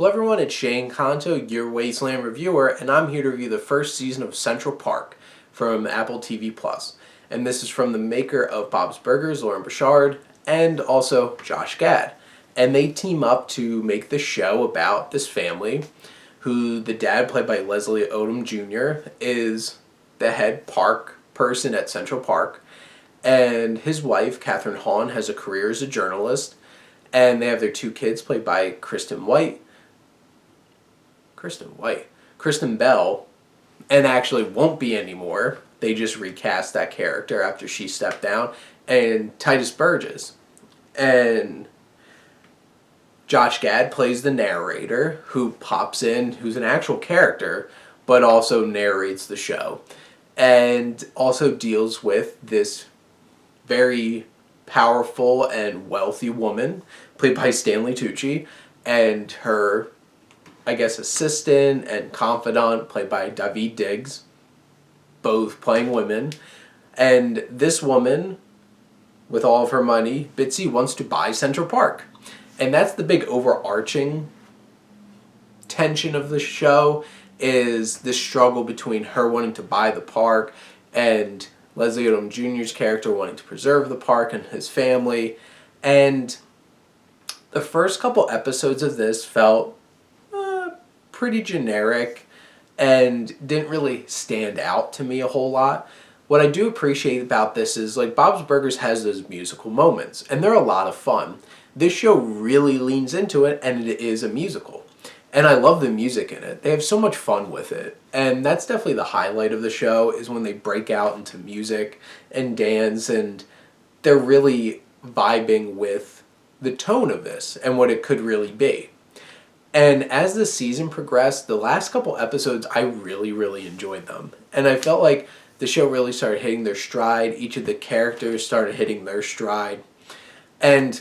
Hello everyone, it's Shane Kanto, your Wasteland reviewer, and I'm here to review the first season of Central Park from Apple TV+. And this is from the maker of Bob's Burgers, Lauren Bouchard, and also Josh Gad. And they team up to make this show about this family who the dad, played by Leslie Odom Jr., is the head park person at Central Park. And his wife, Catherine Hahn, has a career as a journalist. And they have their two kids, played by Kristen Bell, and actually won't be anymore. They just recast that character after she stepped down. And Titus Burgess. And Josh Gad plays the narrator, who pops in, who's an actual character, but also narrates the show. And also deals with this very powerful and wealthy woman, played by Stanley Tucci, and her, I guess, assistant and confidant, played by Daveed Diggs, both playing women. And this woman, with all of her money, Bitsy, wants to buy Central Park. And that's the big overarching tension of the show, is the struggle between her wanting to buy the park and Leslie Odom Jr.'s character wanting to preserve the park and his family. And the first couple episodes of this felt pretty generic and didn't really stand out to me a whole lot. What I do appreciate about this is, like, Bob's Burgers has those musical moments, and they're a lot of fun. This show really leans into it, and it is a musical. And I love the music in it. They have so much fun with it. And that's definitely the highlight of the show, is when they break out into music and dance, and they're really vibing with the tone of this and what it could really be. And as the season progressed, the last couple episodes, I really enjoyed them. And I felt like the show really started hitting their stride. Each of the characters started hitting their stride. And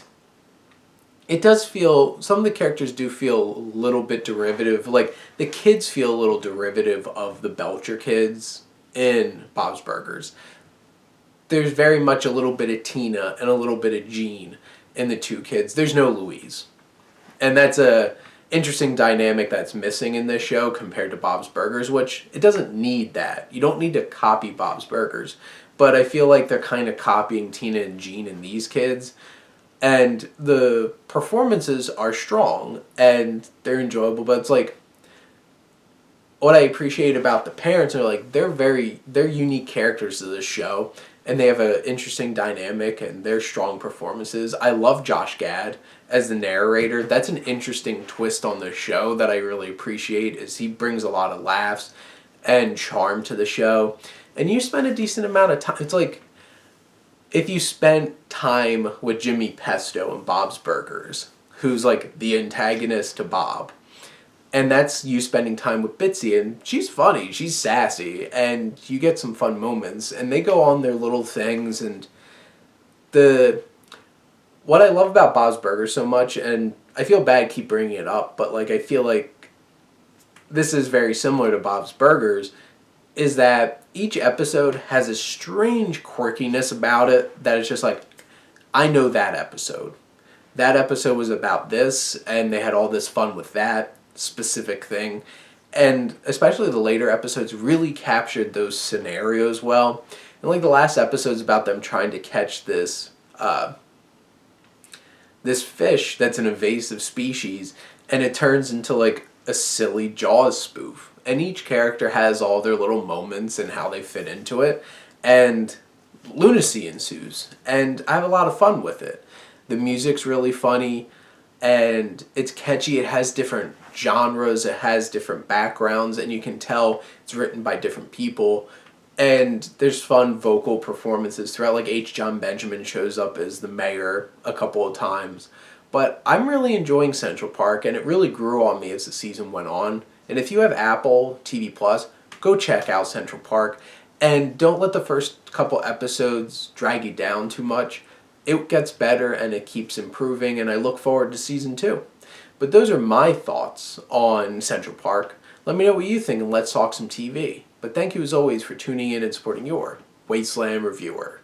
it does feel, some of the characters do feel a little bit derivative. Like, the kids feel a little derivative of the Belcher kids in Bob's Burgers. There's very much a little bit of Tina and a little bit of Jean in the two kids. There's no Louise. And that's a interesting dynamic that's missing in this show compared to Bob's Burgers, which it doesn't need that. You don't need to copy Bob's Burgers. But I feel like they're kind of copying Tina and Jean in these kids. And the performances are strong and they're enjoyable, but it's like, what I appreciate about the parents are, like, they're unique characters to this show, and they have an interesting dynamic and they're strong performances. I love Josh Gad as the narrator. That's an interesting twist on the show that I really appreciate, is he brings a lot of laughs and charm to the show. And you spend a decent amount of time. It's like, if you spent time with Jimmy Pesto in Bob's Burgers, who's like the antagonist to Bob, and that's you spending time with Bitsy, and she's funny, she's sassy, and you get some fun moments, and they go on their little things. And what I love about Bob's Burgers so much, and I feel bad keep bringing it up, but like, I feel like this is very similar to Bob's Burgers, is that each episode has a strange quirkiness about it that it's just like, I know that episode. That episode was about this, and they had all this fun with that specific thing. And especially the later episodes really captured those scenarios well. And like the last episode's about them trying to catch this fish that's an invasive species, and it turns into like a silly Jaws spoof. And each character has all their little moments and how they fit into it. And lunacy ensues. And I have a lot of fun with it. The music's really funny. And it's catchy. It has different genres. It has different backgrounds. And you can tell it's written by different people. And there's fun vocal performances throughout. Like H. John Benjamin shows up as the mayor a couple of times. But I'm really enjoying Central Park. And it really grew on me as the season went on. And if you have Apple TV+, go check out Central Park. And don't let the first couple episodes drag you down too much. It gets better and it keeps improving, and I look forward to Season 2. But those are my thoughts on Central Park. Let me know what you think, and let's talk some TV. But thank you as always for tuning in and supporting your Wasteland reviewer.